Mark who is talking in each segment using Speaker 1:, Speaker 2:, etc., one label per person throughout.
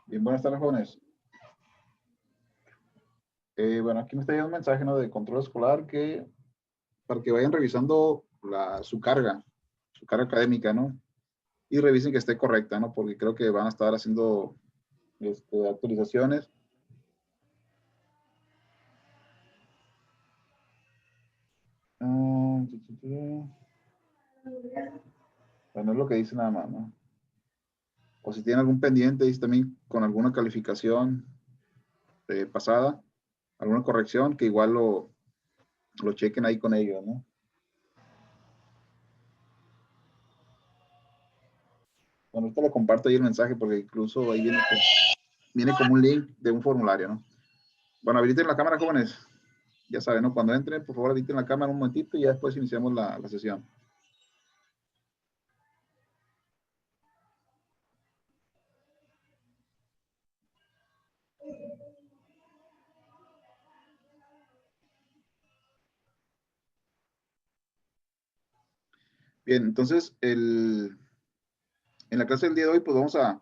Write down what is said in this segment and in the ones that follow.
Speaker 1: Bien, buenas tardes, jóvenes. Bueno, aquí me está llegando un mensaje, ¿no?, de control escolar que para que vayan revisando su carga académica, ¿no? Y revisen que esté correcta, ¿no? Porque creo que van a estar haciendo actualizaciones. Bueno, es lo que dice nada más, ¿no? O si tienen algún pendiente, dice también con alguna calificación pasada, alguna corrección, que igual lo chequen ahí con ellos, ¿no? Bueno, ahorita le comparto ahí el mensaje porque incluso ahí viene como un link de un formulario, ¿no? Bueno, habiliten la cámara, jóvenes. Ya saben, ¿no? Cuando entren, por favor, habiliten la cámara un momentito y ya después iniciamos la sesión. Bien, entonces, en la clase del día de hoy, pues vamos a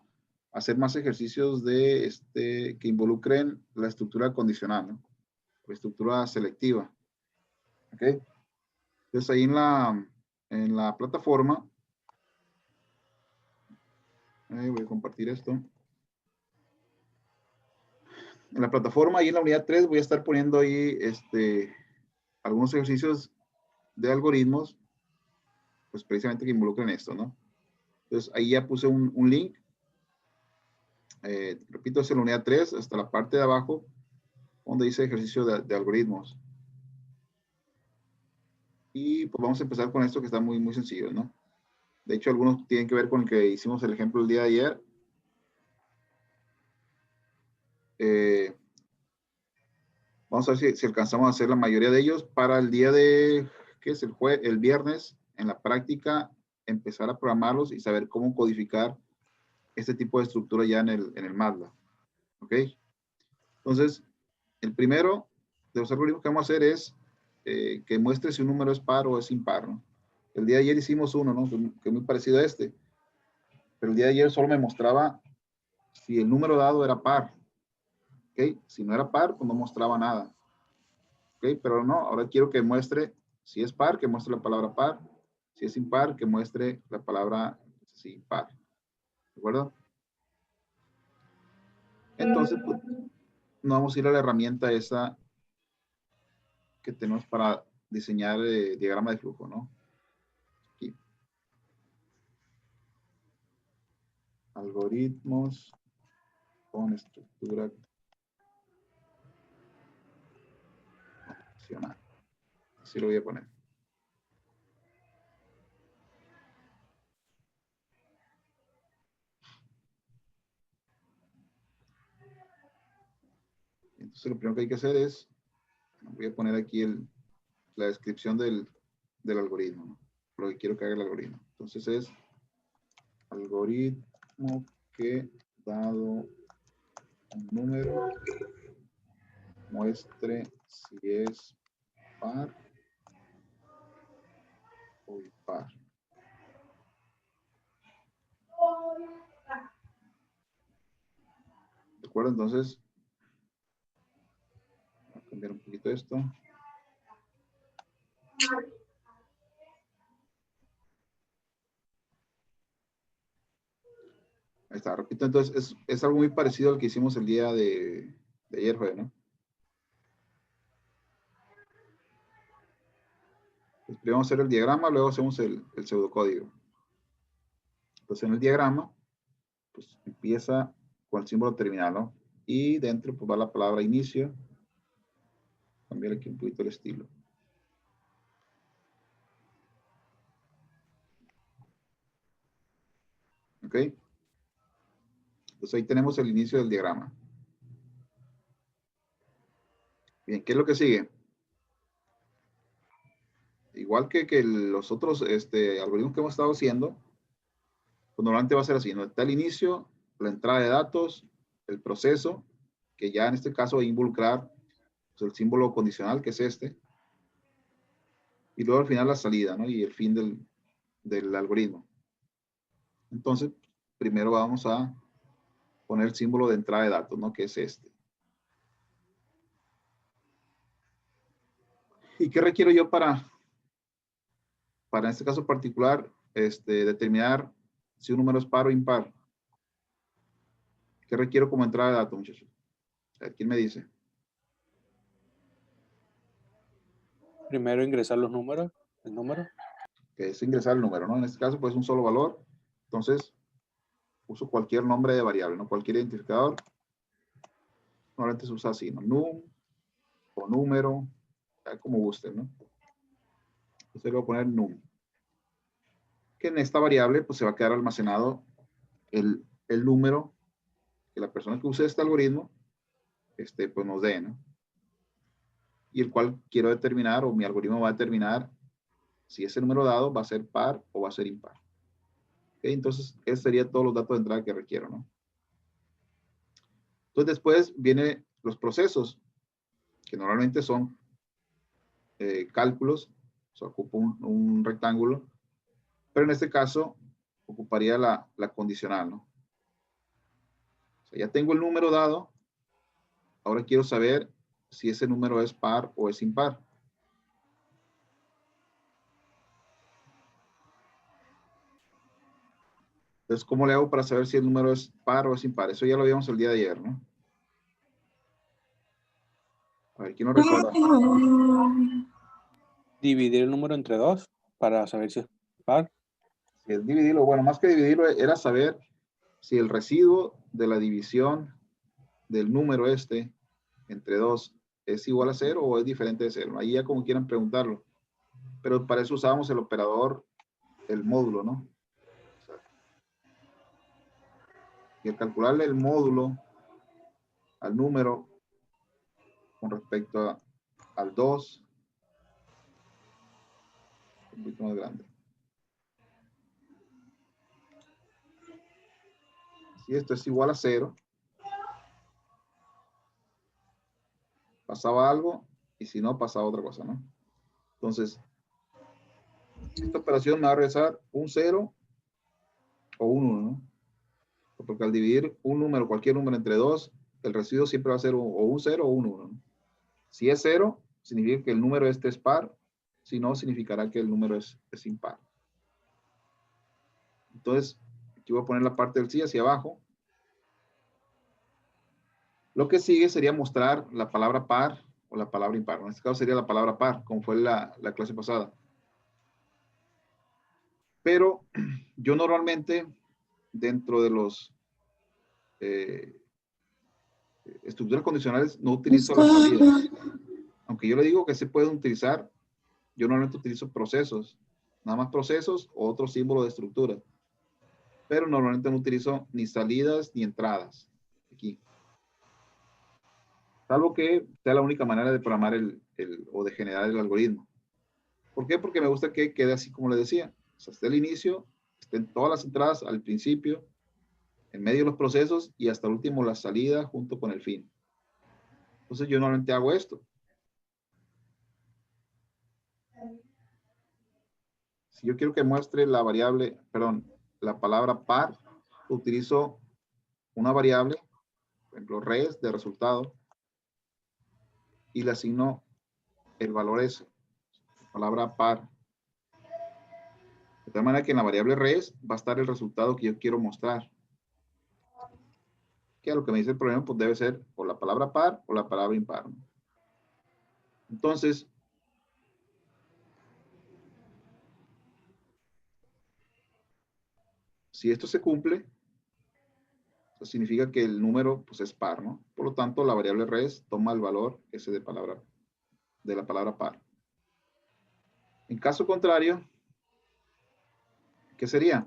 Speaker 1: hacer más ejercicios que involucren la estructura condicional, ¿no? La estructura selectiva. ¿Ok? Entonces, ahí en la plataforma, voy a compartir esto. En la plataforma, ahí en la unidad 3, voy a estar poniendo ahí algunos ejercicios de algoritmos, pues precisamente que involucren esto, ¿no? Entonces, ahí ya puse un link. Repito, es en la unidad 3, hasta la parte de abajo, donde dice ejercicio de algoritmos. Y pues vamos a empezar con esto que está muy, muy sencillo, ¿no? De hecho, algunos tienen que ver con el que hicimos el ejemplo el día de ayer. Vamos a ver si alcanzamos a hacer la mayoría de ellos para el día de, ¿qué es? El viernes, en la práctica, empezar a programarlos y saber cómo codificar este tipo de estructura ya en el MATLAB. ¿Ok? Entonces, el primero de los algoritmos que vamos a hacer es que muestre si un número es par o es impar, ¿no? El día de ayer hicimos uno, ¿no? Que es muy parecido a este. Pero el día de ayer solo me mostraba si el número dado era par. ¿Ok? Si no era par, pues no mostraba nada. ¿Ok? Pero no, ahora quiero que muestre, si es par, que muestre la palabra par. Si es impar, que muestre la palabra sí, par. ¿De acuerdo? Entonces, pues, no vamos a ir a la herramienta esa que tenemos para diseñar diagrama de flujo, ¿no? Aquí. Algoritmos con estructura funcional. Así lo voy a poner. Entonces, lo primero que hay que hacer es, voy a poner aquí la descripción del algoritmo, ¿no? Lo que quiero que haga el algoritmo. Entonces es algoritmo que dado un número muestre si es par o impar. ¿De acuerdo? Entonces, voy a cambiar un poquito esto. Ahí está, repito, entonces es algo muy parecido al que hicimos el día de ayer, jueves, ¿no? Pues primero vamos a hacer el diagrama, luego hacemos el pseudocódigo. Entonces en el diagrama, pues empieza con el símbolo terminal, ¿no? Y dentro pues va la palabra inicio. Cambiar aquí un poquito el estilo. ¿Ok? Entonces ahí tenemos el inicio del diagrama. Bien, ¿qué es lo que sigue? Igual que los otros algoritmos que hemos estado haciendo, pues normalmente va a ser así, ¿no? Está el inicio, la entrada de datos, el proceso, que ya en este caso va a involucrar pues, el símbolo condicional, que es este, y luego al final la salida, ¿no? Y el fin del algoritmo. Entonces, primero vamos a poner el símbolo de entrada de datos, ¿no? Que es este. ¿Y qué requiero yo para en este caso particular, determinar si un número es par o impar? ¿Qué requiero como entrada de datos, muchachos? A ver, ¿quién me dice?
Speaker 2: Primero ingresar los números, el número.
Speaker 1: Que es ingresar el número, ¿no? En este caso, pues un solo valor. Entonces, uso cualquier nombre de variable, ¿no? Cualquier identificador. Normalmente se usa así, ¿no? Num o número, como gusten, ¿no? Entonces le voy a poner num. Que en esta variable, pues se va a quedar almacenado el número que la persona que use este algoritmo, pues nos dé, ¿no? Y el cual quiero determinar, o mi algoritmo va a determinar si ese número dado va a ser par o va a ser impar. ¿Okay? Entonces, esos serían todos los datos de entrada que requiero, ¿no? Entonces, después vienen los procesos, que normalmente son cálculos, o sea, ocupo un rectángulo, pero en este caso ocuparía la condicional, ¿no? O sea, ya tengo el número dado, ahora quiero saber si ese número es par o es impar. Entonces, ¿cómo le hago para saber si el número es par o es impar? Eso ya lo vimos el día de ayer, ¿no? A ver, ¿quién no recuerda?
Speaker 2: Dividir el número entre 2 para saber si es par.
Speaker 1: Si es dividirlo, bueno, más que dividirlo, era saber si el residuo de la división del número entre 2 es igual a 0 o es diferente de 0. Ahí ya como quieran preguntarlo. Pero para eso usábamos el operador, el módulo, ¿no? Y al calcularle el módulo al número con respecto al 2, un poquito más grande. Si esto es igual a 0, pasaba algo, y si no, pasaba otra cosa, ¿no? Entonces, esta operación me va a regresar un 0 o un 1, ¿no? Porque al dividir un número, cualquier número entre 2, el residuo siempre va a ser o un 0 o un 1, ¿no? Si es 0, significa que el número es par. Si no, significará que el número es impar. Entonces, aquí voy a poner la parte del sí hacia abajo. Lo que sigue sería mostrar la palabra par o la palabra impar. En este caso sería la palabra par, como fue la clase pasada. Pero yo normalmente, dentro de los estructuras condicionales, no utilizo las salidas. Aunque yo le digo que se pueden utilizar, yo normalmente utilizo procesos. Nada más procesos o otro símbolo de estructura. Pero normalmente no utilizo ni salidas ni entradas. Aquí. Salvo que sea la única manera de programar o de generar el algoritmo. ¿Por qué? Porque me gusta que quede así como le decía. O sea, hasta el inicio, estén todas las entradas al principio, en medio los procesos y hasta el último la salida junto con el fin. Entonces yo normalmente hago esto. Si yo quiero que muestre la variable, perdón, la palabra par, utilizo una variable, por ejemplo, res de resultado, y le asigno el valor S. palabra par. De tal manera que en la variable res va a estar el resultado que yo quiero mostrar. Que a lo que me dice el problema, pues debe ser o la palabra par o la palabra impar, ¿no? Entonces, si esto se cumple, eso significa que el número pues, es par, ¿no? Por lo tanto, la variable res toma el valor ese de la palabra par. En caso contrario, ¿qué sería?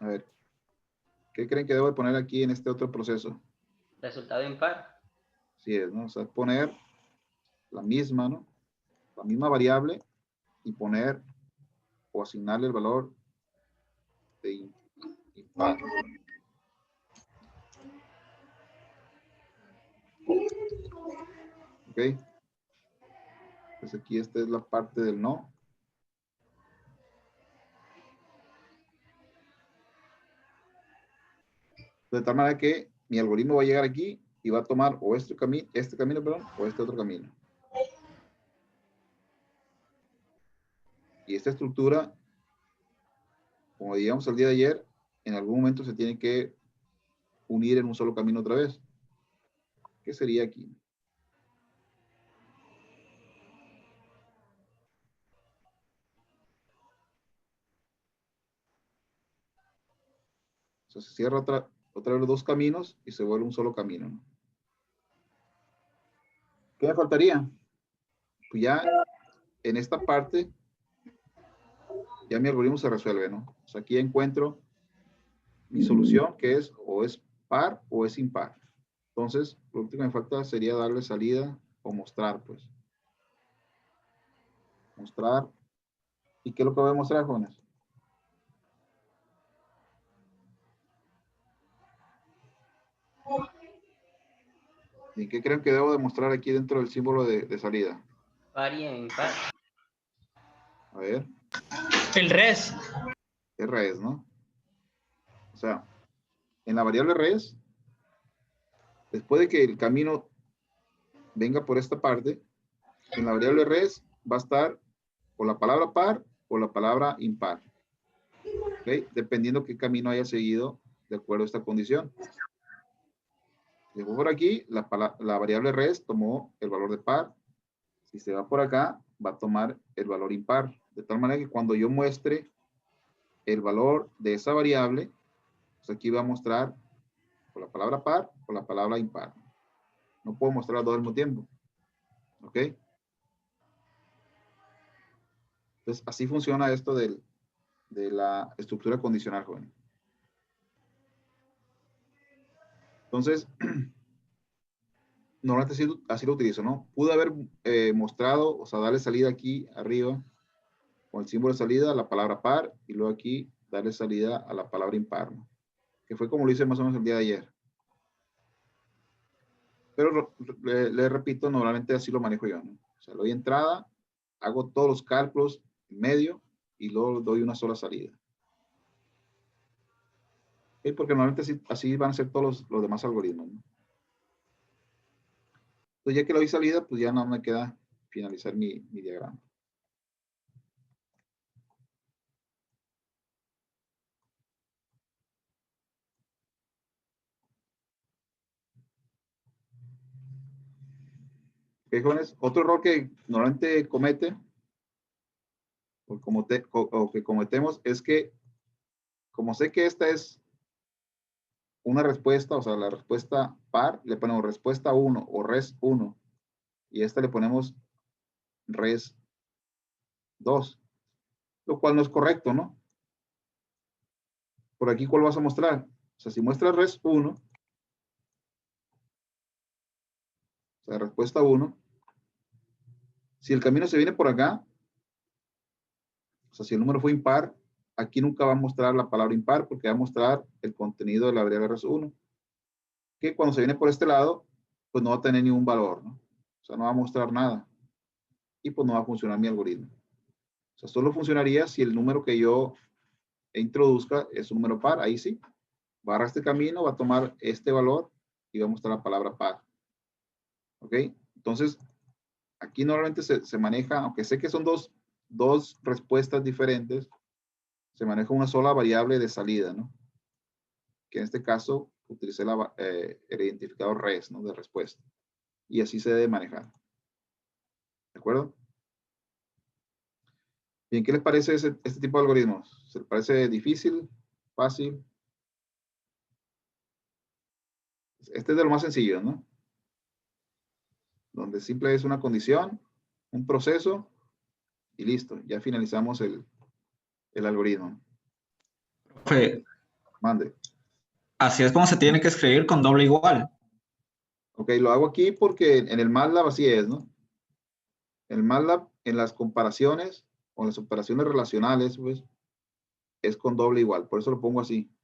Speaker 1: A ver, ¿qué creen que debo de poner aquí en este otro proceso?
Speaker 3: Resultado impar.
Speaker 1: Así es, ¿no? O sea, poner la misma, ¿no? La misma variable y poner o asignarle el valor de impar. ¿Ok? Pues aquí esta es la parte del no. De tal manera que mi algoritmo va a llegar aquí y va a tomar o este camino, perdón, o este otro camino. Y esta estructura, como digamos el día de ayer, en algún momento se tiene que unir en un solo camino otra vez. ¿Qué sería aquí? O sea, se cierra otra vez los dos caminos y se vuelve un solo camino, ¿no? ¿Qué me faltaría? Pues ya en esta parte, ya mi algoritmo se resuelve, ¿no? O sea, aquí encuentro mi solución, que es o es par o es impar. Entonces, lo último que me falta sería darle salida o mostrar, pues. Mostrar. ¿Y qué es lo que voy a mostrar, jóvenes? ¿Y qué creen que debo demostrar aquí dentro del símbolo de salida?
Speaker 3: Par y impar.
Speaker 1: A ver.
Speaker 4: El res.
Speaker 1: res, ¿no? O sea, en la variable res, después de que el camino venga por esta parte, en la variable res va a estar o la palabra par o la palabra impar. ¿Ok? Dependiendo qué camino haya seguido de acuerdo a esta condición. Si fue por aquí, la variable res tomó el valor de par. Si se va por acá, va a tomar el valor impar. De tal manera que cuando yo muestre el valor de esa variable, pues aquí va a mostrar o la palabra par o la palabra impar. No puedo mostrar las dos al mismo tiempo. ¿Ok? Entonces, así funciona esto de la estructura condicional, joven. Entonces, normalmente así lo utilizo, ¿no? Pude haber mostrado, o sea, darle salida aquí arriba con el símbolo de salida a la palabra par y luego aquí darle salida a la palabra impar, ¿no? Que fue como lo hice más o menos el día de ayer. Pero le repito, normalmente así lo manejo yo, ¿no? O sea, le doy entrada, hago todos los cálculos en medio y luego doy una sola salida. ¿Okay? Porque normalmente así van a ser todos los demás algoritmos, ¿no? Entonces, ya que le doy salida, pues ya no me queda finalizar mi diagrama. ¿Ok, jóvenes? Otro error que normalmente comete, o que cometemos, es que, como sé que esta es una respuesta, o sea, la respuesta par, le ponemos respuesta 1 o res 1, y a esta le ponemos res 2, lo cual no es correcto, ¿no? Por aquí, ¿cuál vas a mostrar? O sea, si muestras res 1, o sea, respuesta 1, si el camino se viene por acá, o sea, si el número fue impar, aquí nunca va a mostrar la palabra impar porque va a mostrar el contenido de la variable res 1. Que cuando se viene por este lado, pues no va a tener ningún valor, ¿no? O sea, no va a mostrar nada. Y pues no va a funcionar mi algoritmo. O sea, solo funcionaría si el número que yo introduzca es un número par. Ahí sí. Va a agarrar este camino, va a tomar este valor y va a mostrar la palabra par. ¿Ok? Entonces, aquí normalmente se maneja, aunque sé que son dos respuestas diferentes, se maneja una sola variable de salida, ¿no? Que en este caso utilicé el identificador res, ¿no? De respuesta. Y así se debe manejar. ¿De acuerdo? Bien, ¿qué les parece este tipo de algoritmos? ¿Se les parece difícil? ¿Fácil? Este es de lo más sencillo, ¿no? Donde simple es una condición, un proceso y listo. Ya finalizamos el algoritmo.
Speaker 5: Profe,
Speaker 1: Mande.
Speaker 5: así es como se tiene que escribir con doble igual.
Speaker 1: Ok, lo hago aquí porque en el MATLAB así es, ¿no? En el MATLAB, en las comparaciones o las operaciones relacionales, pues, es con doble igual. Por eso lo pongo así.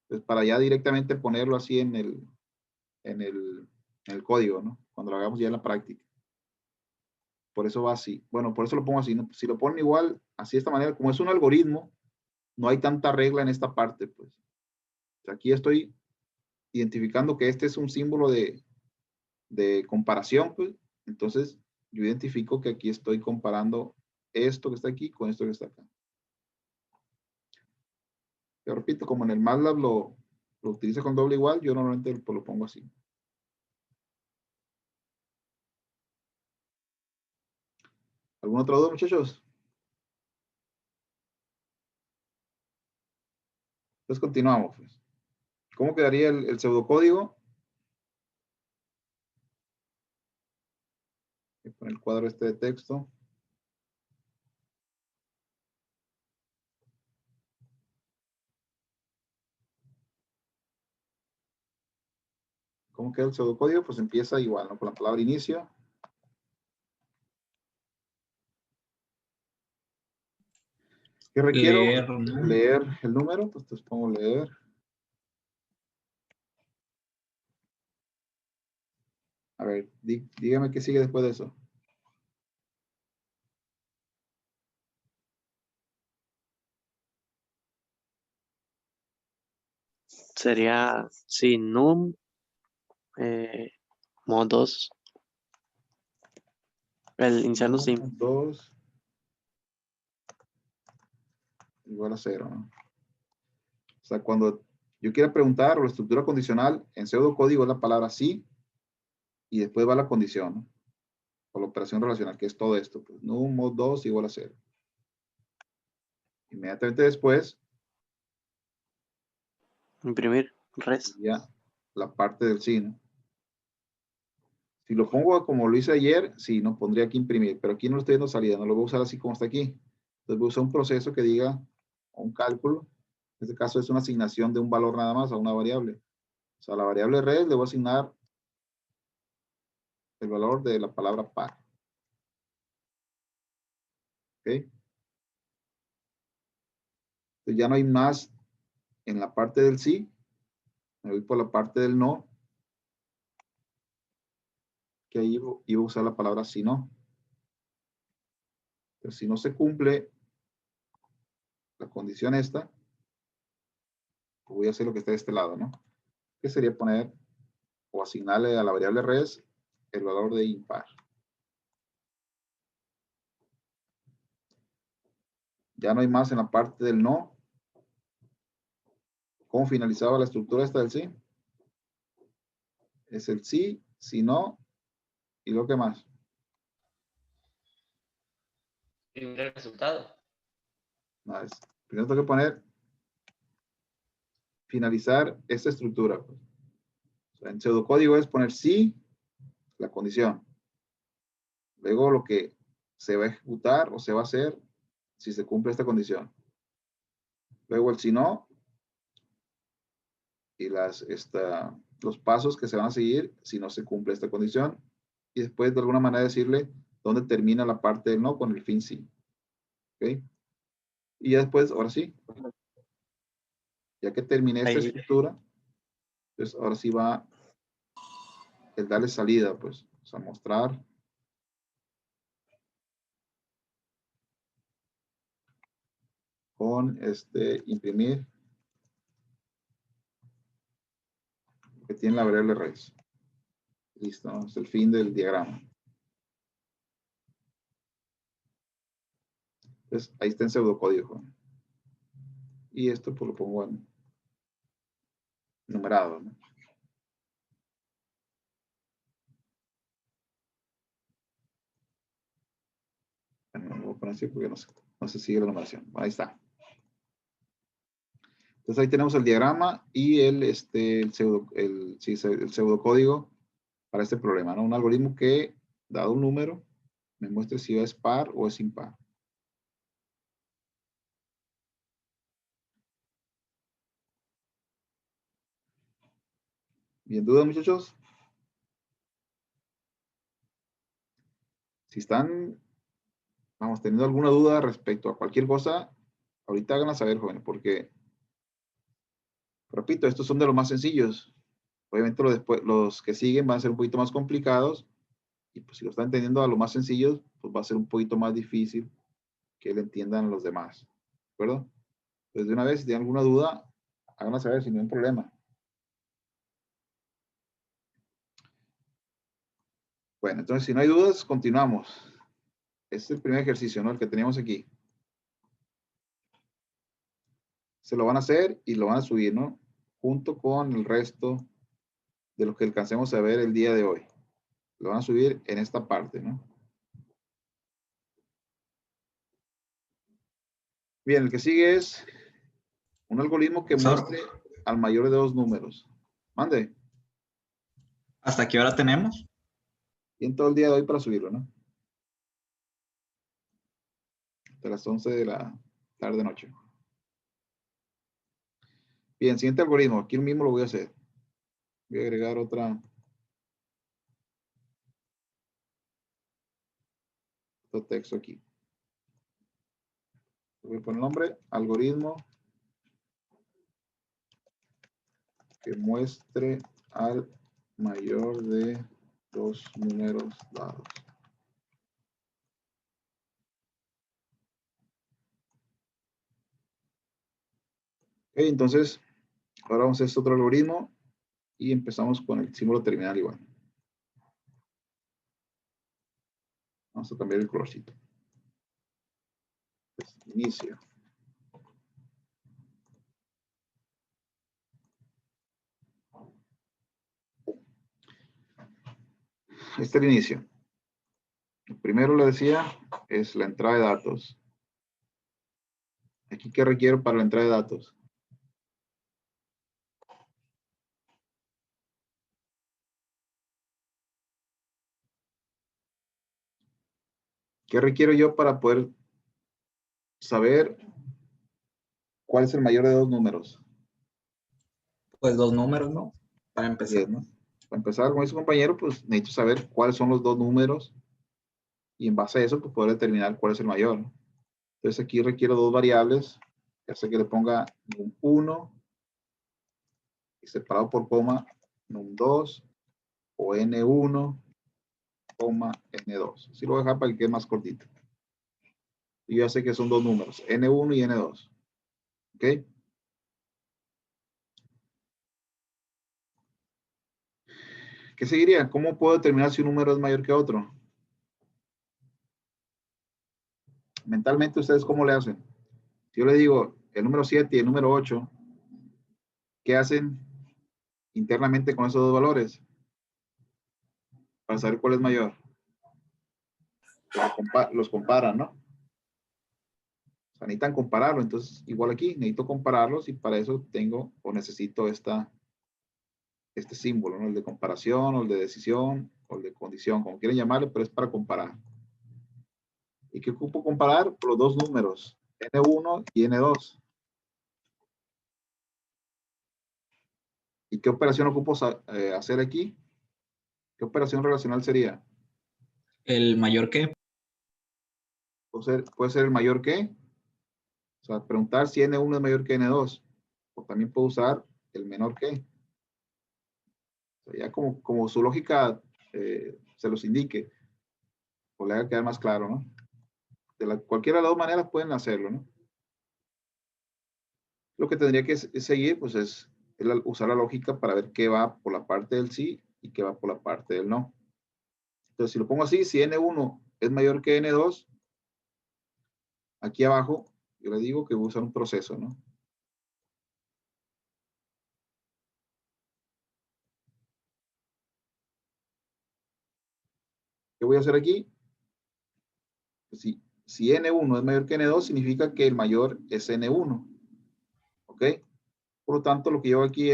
Speaker 1: Pues para ya directamente ponerlo así en el código, ¿no? Cuando lo hagamos ya en la práctica. Por eso va así. Bueno, por eso lo pongo así, ¿no? Si lo ponen igual, así de esta manera, como es un algoritmo, no hay tanta regla en esta parte, pues. Aquí estoy identificando que este es un símbolo de comparación, pues. Entonces, yo identifico que aquí estoy comparando esto que está aquí con esto que está acá. Yo repito, como en el MATLAB lo utilizo con doble igual, yo normalmente pues, lo pongo así. ¿Alguna otra duda, muchachos? Entonces continuamos. Pues. ¿Cómo quedaría el pseudocódigo? Voy a poner el cuadro este de texto. ¿Cómo queda el pseudocódigo? Pues empieza igual, ¿no? Con la palabra inicio. ¿Qué requiero? Leer el número. Pues entonces pongo leer. A ver, dígame qué sigue después de eso.
Speaker 6: Sería, sí, num, modos, el iniciando sim.
Speaker 1: 2 igual a 0, ¿no? O sea, cuando yo quiera preguntar o la estructura condicional, en pseudocódigo es la palabra sí y después va la condición, ¿no? O la operación relacional, que es todo esto. Pues, num mod 2 igual a 0. Inmediatamente después,
Speaker 6: Imprimir, res.
Speaker 1: ya la parte del sí, ¿no? Si lo pongo como lo hice ayer, sí, no pondría aquí imprimir, pero aquí no lo estoy dando salida, no lo voy a usar así como está aquí. Entonces voy a usar un proceso que diga, o un cálculo, en este caso es una asignación de un valor nada más a una variable. O sea, a la variable res le voy a asignar el valor de la palabra par. ¿Ok? Entonces ya no hay más en la parte del sí, me voy por la parte del no, que ahí iba a usar la palabra si no. Pero si no se cumple la condición esta, pues voy a hacer lo que está de este lado, ¿no? Que sería poner o asignarle a la variable res el valor de impar. Ya no hay más en la parte del no. ¿Cómo finalizaba la estructura esta del sí? Es el sí, si no, y lo que más.
Speaker 3: Primer resultado.
Speaker 1: Nada, primero tengo que poner, finalizar esta estructura. Pues. O sea, en pseudocódigo es poner sí, la condición. Luego lo que se va a ejecutar o se va a hacer si se cumple esta condición. Luego el si no y los pasos que se van a seguir si no se cumple esta condición. Y después de alguna manera decirle dónde termina la parte del no con el fin sí. ¿Ok? Y ya después, ahora sí, ya que terminé esta
Speaker 6: Ahí.
Speaker 1: estructura, pues ahora sí va el darle salida, pues, o sea, mostrar con imprimir que tiene la variable raíz. Listo, ¿no? Es el fin del diagrama. Entonces, ahí está en pseudocódigo, joven. Y esto pues lo pongo en numerado, ¿no? Bueno, lo voy a poner así porque no se sigue la numeración. Ahí está. Entonces ahí tenemos el diagrama y el pseudocódigo para este problema, ¿no? Un algoritmo que, dado un número, me muestre si es par o es impar. ¿Bien duda, muchachos? Si están, vamos, teniendo alguna duda respecto a cualquier cosa, ahorita háganla saber, jóvenes, porque, repito, estos son de los más sencillos. Obviamente los que siguen van a ser un poquito más complicados y pues si lo están entendiendo a lo más sencillos, pues va a ser un poquito más difícil que le entiendan los demás. ¿De acuerdo? Entonces, de una vez, si tienen alguna duda, háganla saber sin ningún problema. Bueno, entonces, si no hay dudas, continuamos. Este es el primer ejercicio, ¿no? El que teníamos aquí. Se lo van a hacer y lo van a subir, ¿no? Junto con el resto de lo que alcancemos a ver el día de hoy. Lo van a subir en esta parte, ¿no? Bien, el que sigue es un algoritmo que muestre al mayor de dos números. Mande.
Speaker 5: ¿Hasta qué hora tenemos?
Speaker 1: Bien, todo el día de hoy para subirlo, ¿no? Hasta las 11 de la tarde-noche. Bien, siguiente algoritmo. Aquí mismo lo voy a hacer. Voy a agregar otro texto aquí. Voy a poner el nombre, algoritmo que muestre al mayor de dos números dados. Ok, entonces, ahora vamos a hacer este otro algoritmo y empezamos con el símbolo terminal igual. Vamos a cambiar el colorcito. Pues, inicio. Este es el inicio. El primero, le decía, es la entrada de datos. Aquí, ¿qué requiero para la entrada de datos? ¿Qué requiero yo para poder saber cuál es el mayor de dos números?
Speaker 5: Pues dos números, ¿no? Para empezar.
Speaker 1: Bien, ¿no? Para empezar, como dice su compañero, pues necesito saber cuáles son los dos números y en base a eso, pues poder determinar cuál es el mayor, ¿no? Entonces aquí requiero dos variables, ya sea que le ponga num1 y separado por coma num2 o n1, n2. Así lo voy a dejar para que quede más cortito. Y yo ya sé que son dos números, n1 y n2. ¿Ok? ¿Qué seguiría? ¿Cómo puedo determinar si un número es mayor que otro? Mentalmente, ¿ustedes cómo le hacen? Si yo le digo el número 7 y el número 8, ¿qué hacen internamente con esos dos valores? Para saber cuál es mayor. Los comparan, ¿no? O sea, necesitan compararlo. Entonces, igual aquí, necesito compararlos y para eso tengo o necesito este símbolo, ¿no? El de comparación, o el de decisión, o el de condición, como quieren llamarle, pero es para comparar. ¿Y qué ocupo comparar? Los dos números, N1 y N2. ¿Y qué operación ocupo hacer aquí? ¿Qué operación relacional sería?
Speaker 5: ¿El mayor qué?
Speaker 1: Puede ser el mayor que. O sea, preguntar si N1 es mayor que N2. O también puedo usar el menor que. O sea, ya como su lógica se los indique. O le haga quedar más claro, ¿no? Cualquiera de las dos maneras pueden hacerlo, ¿no? Lo que tendría que seguir, pues es usar la lógica para ver qué va por la parte del sí y qué va por la parte del no. Entonces, si lo pongo así, si N1 es mayor que N2, aquí abajo, yo le digo que voy a usar un proceso, ¿no? ¿Qué voy a hacer aquí? Pues si N1 es mayor que N2, significa que el mayor es N1. ¿Ok? Por lo tanto, lo que yo aquí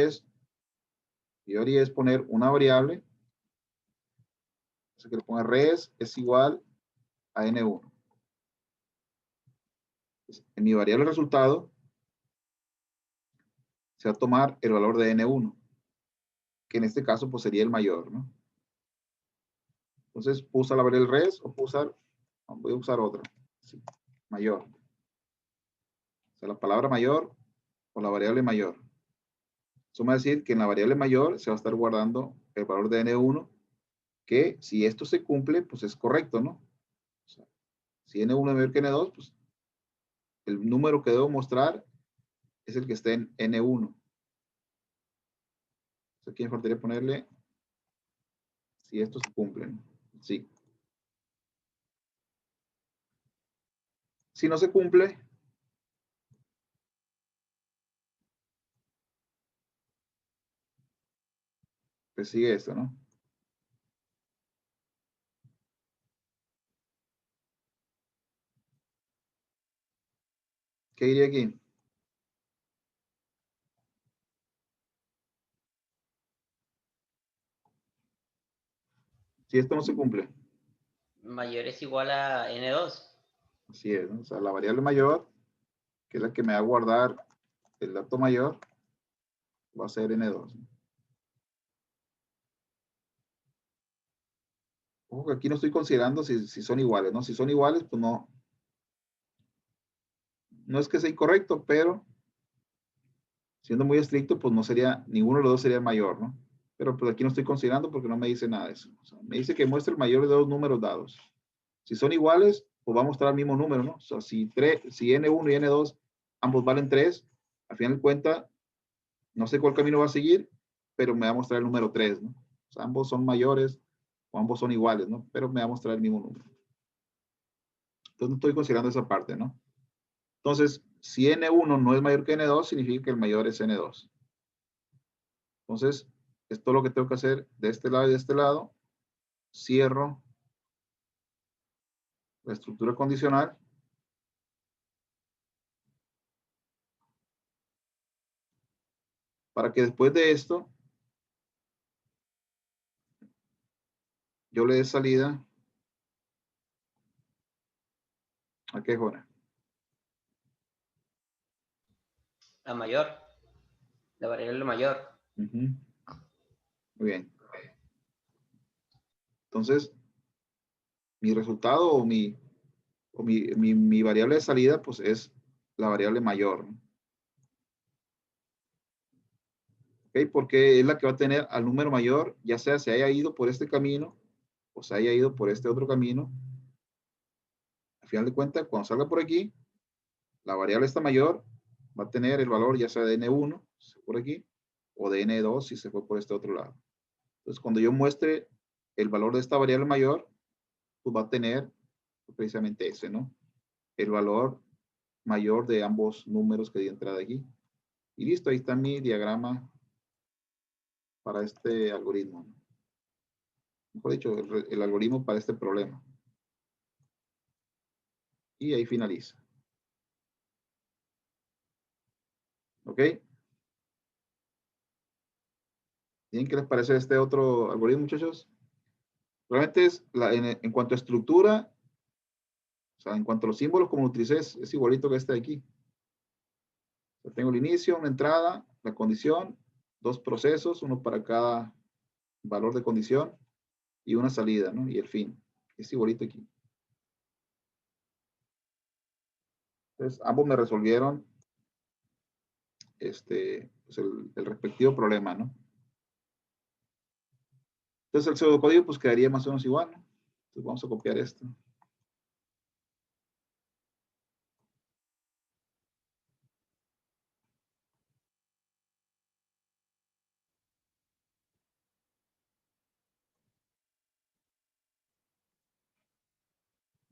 Speaker 1: yo haría es poner una variable, o sea que le ponga res es igual a N1. Entonces, en mi variable resultado, se va a tomar el valor de N1, que en este caso pues sería el mayor, ¿no? Entonces, ¿puedo usar la variable res o voy a usar otra? Sí, mayor. O sea, la palabra mayor o la variable mayor. Eso me va a decir que en la variable mayor se va a estar guardando el valor de N1, que si esto se cumple, pues es correcto, ¿no? O sea, si N1 es mayor que N2, pues el número que debo mostrar es el que esté en N1. Aquí me faltaría ponerle si esto se cumple, ¿no? Sí. Si no se cumple, pues sigue esto, ¿no? ¿Qué diría aquí? Si esto no se cumple.
Speaker 3: Mayor es igual a N2.
Speaker 1: Así es, ¿no? O sea, la variable mayor, que es la que me va a guardar el dato mayor, va a ser N2, ¿no? Ojo que aquí no estoy considerando si son iguales, ¿no? Si son iguales, pues no es que sea incorrecto, pero siendo muy estricto, pues no sería, ninguno de los dos sería el mayor, ¿no? Pero pues aquí no estoy considerando porque no me dice nada de eso. O sea, me dice que muestre el mayor de dos números dados. Si son iguales, pues va a mostrar el mismo número, ¿no? O sea, si N1 y N2 ambos valen 3, al final de cuentas, no sé cuál camino va a seguir, pero me va a mostrar el número 3, ¿no? O sea, ambos son mayores o ambos son iguales, ¿no? Pero me va a mostrar el mismo número. Entonces no estoy considerando esa parte, ¿no? Entonces, si N1 no es mayor que N2, significa que el mayor es N2. Entonces, es todo lo que tengo que hacer de este lado y de este lado. Cierro la estructura condicional. Para que después de esto, yo le dé salida. ¿A qué hora?
Speaker 3: La mayor. La variable mayor.
Speaker 1: Muy bien. Entonces, mi resultado o mi variable de salida, pues es la variable mayor, ¿no? ¿Ok? Porque es la que va a tener al número mayor, ya sea se haya ido por este camino o se haya ido por este otro camino. Al final de cuentas, cuando salga por aquí, la variable esta mayor va a tener el valor ya sea de N1, si se fue por aquí, o de N2 si se fue por este otro lado. Entonces, cuando yo muestre el valor de esta variable mayor, pues va a tener precisamente ese, ¿no? El valor mayor de ambos números que di entrada aquí. Y listo, ahí está mi diagrama para este algoritmo, ¿no? Mejor dicho, el algoritmo para este problema. Y ahí finaliza. ¿Ok? ¿Bien? ¿Qué les parece este otro algoritmo, muchachos? Realmente es, en cuanto a estructura, o sea, en cuanto a los símbolos, como lo utilicé, es igualito que este de aquí. O sea, tengo el inicio, una entrada, la condición, dos procesos, uno para cada valor de condición y una salida, ¿no? Y el fin. Es igualito aquí. Entonces, ambos me resolvieron pues el respectivo problema, ¿no? Entonces, el pseudocódigo pues quedaría más o menos igual, ¿no? Entonces, vamos a copiar esto.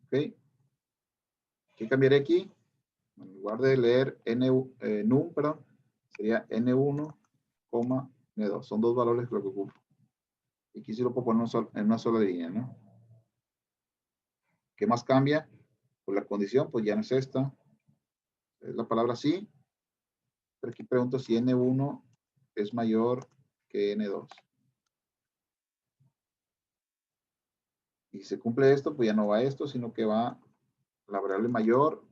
Speaker 1: ¿Ok? ¿Qué cambiaré aquí? En lugar de leer num, perdón, sería n1, n2. Son dos valores lo que ocupo. Y aquí sí lo puedo poner en una sola línea, ¿no? ¿Qué más cambia? Pues la condición, pues ya no es esta. Es la palabra sí. Pero aquí pregunto si n1 es mayor que n2. Y si se cumple esto, pues ya no va esto, sino que va la variable mayor,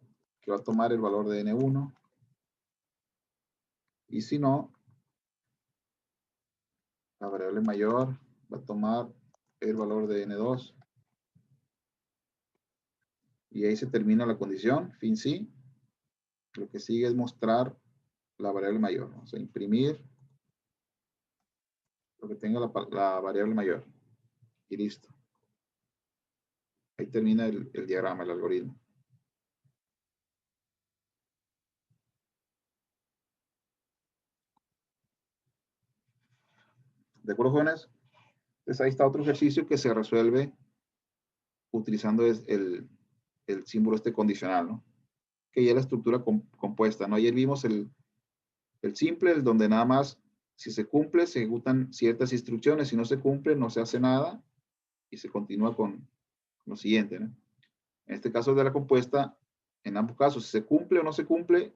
Speaker 1: que va a tomar el valor de n1. Y si no, la variable mayor va a tomar el valor de n2. Y ahí se termina la condición, fin sí. Lo que sigue es mostrar la variable mayor. Vamos a imprimir lo que tenga la variable mayor. Y listo. Ahí termina el diagrama, el algoritmo. ¿De acuerdo, jóvenes? Entonces ahí está otro ejercicio que se resuelve utilizando el símbolo condicional, ¿no? Que ya es la estructura compuesta, ¿no? Ayer vimos el simple, el donde nada más, si se cumple, se ejecutan ciertas instrucciones. Si no se cumple, no se hace nada y se continúa con lo siguiente, ¿no? En este caso de la compuesta, en ambos casos, si se cumple o no se cumple,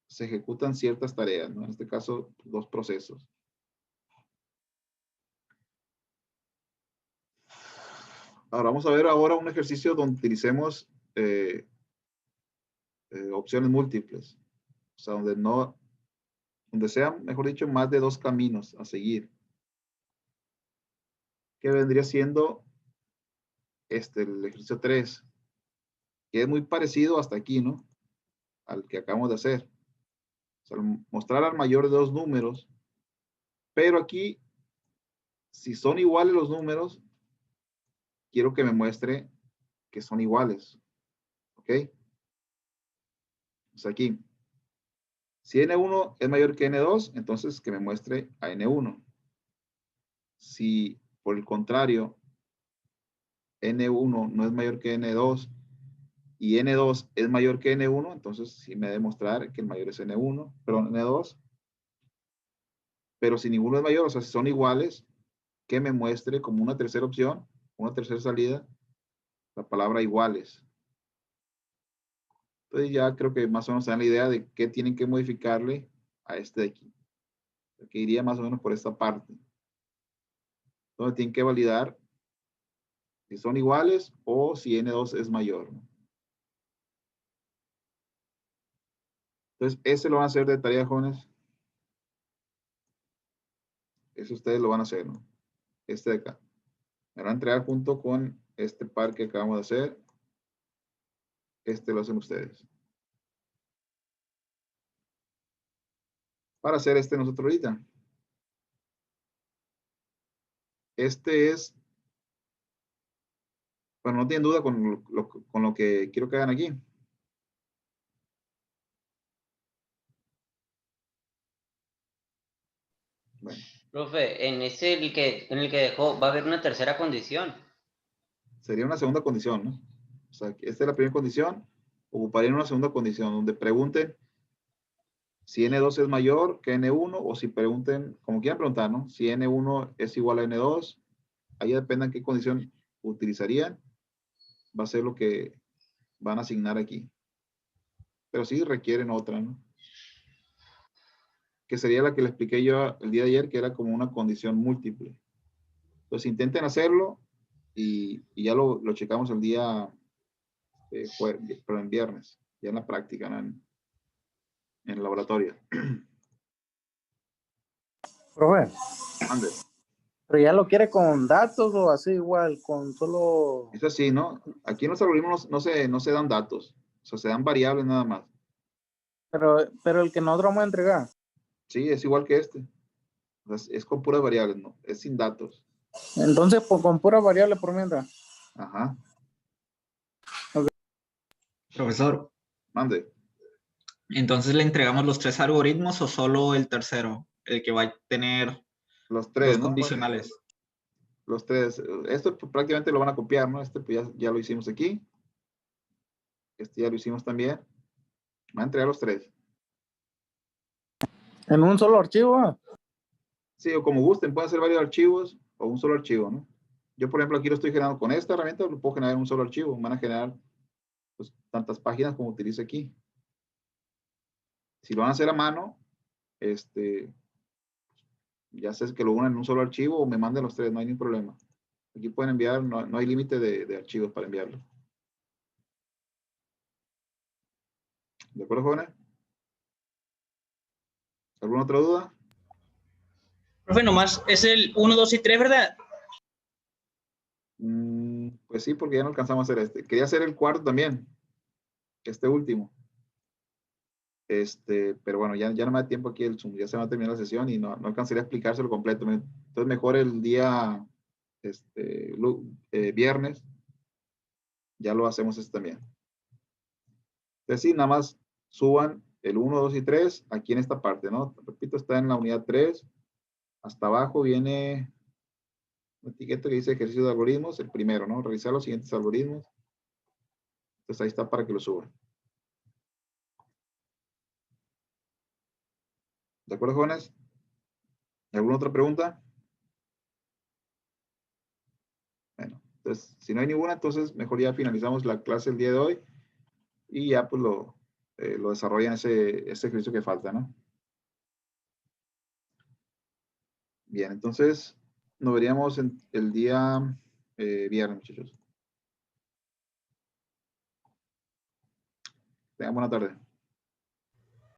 Speaker 1: se ejecutan ciertas tareas, ¿no? En este caso, dos procesos. Ahora vamos a ver ahora un ejercicio donde utilicemos opciones múltiples. O sea, donde sean, mejor dicho, más de dos caminos a seguir. Que vendría siendo el ejercicio 3, que es muy parecido hasta aquí, ¿no? Al que acabamos de hacer. O sea, mostrar al mayor de dos números, pero aquí, si son iguales los números, quiero que me muestre que son iguales. ¿Ok? O sea, aquí, si n1 es mayor que n2, entonces que me muestre a n1. Si, por el contrario, n1 no es mayor que n2 y n2 es mayor que n1, entonces sí me debe mostrar que el mayor es n1, perdón, n2. Pero si ninguno es mayor, o sea, si son iguales, que me muestre como una tercera opción, una tercera salida, la palabra iguales. Entonces ya creo que más o menos se dan la idea de qué tienen que modificarle a este de aquí. Que iría más o menos por esta parte. Donde tienen que validar si son iguales o si n2 es mayor, ¿no? Entonces, ese lo van a hacer de tarea, jóvenes. Eso ustedes lo van a hacer, ¿no? Este de acá. Me van a entregar junto con este par que acabamos de hacer. Este lo hacen ustedes. Para hacer nosotros ahorita. Este es, bueno, no tienen duda con lo que quiero que hagan aquí. Bueno.
Speaker 3: Profe, en el que dejó, va a haber una tercera condición.
Speaker 1: Sería una segunda condición, ¿no? O sea, esta es la primera condición. Ocuparía una segunda condición donde pregunten si n2 es mayor que n1 o si pregunten, como quieran preguntar, ¿no? Si n1 es igual a n2, ahí depende en qué condición utilizarían. Va a ser lo que van a asignar aquí. Pero sí requieren otra, ¿no? Que sería la que le expliqué yo el día de ayer, que era como una condición múltiple. Entonces intenten hacerlo y ya lo checamos el día pero en viernes, ya en la práctica, ¿no? En el laboratorio.
Speaker 7: Profe,
Speaker 1: Ande.
Speaker 7: pero ya lo quiere con datos o así igual, con solo...
Speaker 1: Es así, ¿no? Aquí en los algoritmos no se dan datos, o sea, se dan variables nada más.
Speaker 7: Pero el que nosotros vamos a entregar.
Speaker 1: Sí, es igual que este. O sea, es con puras variables, ¿no? Es sin datos.
Speaker 7: Entonces, con pura variable por mientras.
Speaker 1: Ajá.
Speaker 7: Okay.
Speaker 5: Profesor,
Speaker 1: Mande.
Speaker 5: entonces le entregamos los 3 algoritmos o solo el tercero, el que va a tener
Speaker 1: Los tres,
Speaker 5: dos
Speaker 1: ¿no?
Speaker 5: condicionales.
Speaker 1: Los tres. Esto pues, prácticamente lo van a copiar, ¿no? Este pues ya lo hicimos aquí. Este ya lo hicimos también. Me van a entregar los 3.
Speaker 7: En un solo archivo.
Speaker 1: Sí, o como gusten, pueden ser varios archivos o un solo archivo, ¿no? Yo, por ejemplo, aquí lo estoy generando con esta herramienta, lo puedo generar en un solo archivo. Van a generar pues, tantas páginas como utilice aquí. Si lo van a hacer a mano, ya sé que lo unan en un solo archivo o me manden los 3, no hay ningún problema. Aquí pueden enviar, no hay límite de archivos para enviarlo. ¿De acuerdo, jóvenes? ¿Alguna otra duda?
Speaker 4: Profe, nomás es el 1, 2 y 3, ¿verdad?
Speaker 1: Pues sí, porque ya no alcanzamos a hacer este. Quería hacer el cuarto también. Este último. Pero bueno, ya no me da tiempo aquí el Zoom. Ya se va a terminar la sesión y no alcanzaría a explicárselo completo. Entonces mejor el día viernes. Ya lo hacemos este también. Entonces sí, nada más suban el 1, 2 y 3 aquí en esta parte, ¿no? Repito, está en la unidad 3. Hasta abajo viene una etiqueta que dice ejercicio de algoritmos, el primero, ¿no? Revisar los siguientes algoritmos. Entonces ahí está para que lo suban. ¿De acuerdo, jóvenes? ¿Alguna otra pregunta? Bueno, entonces, si no hay ninguna, entonces mejor ya finalizamos la clase el día de hoy y ya pues lo desarrollan ese ejercicio que falta, ¿no? Bien, entonces nos veríamos el día viernes, muchachos. Tengan buena tarde.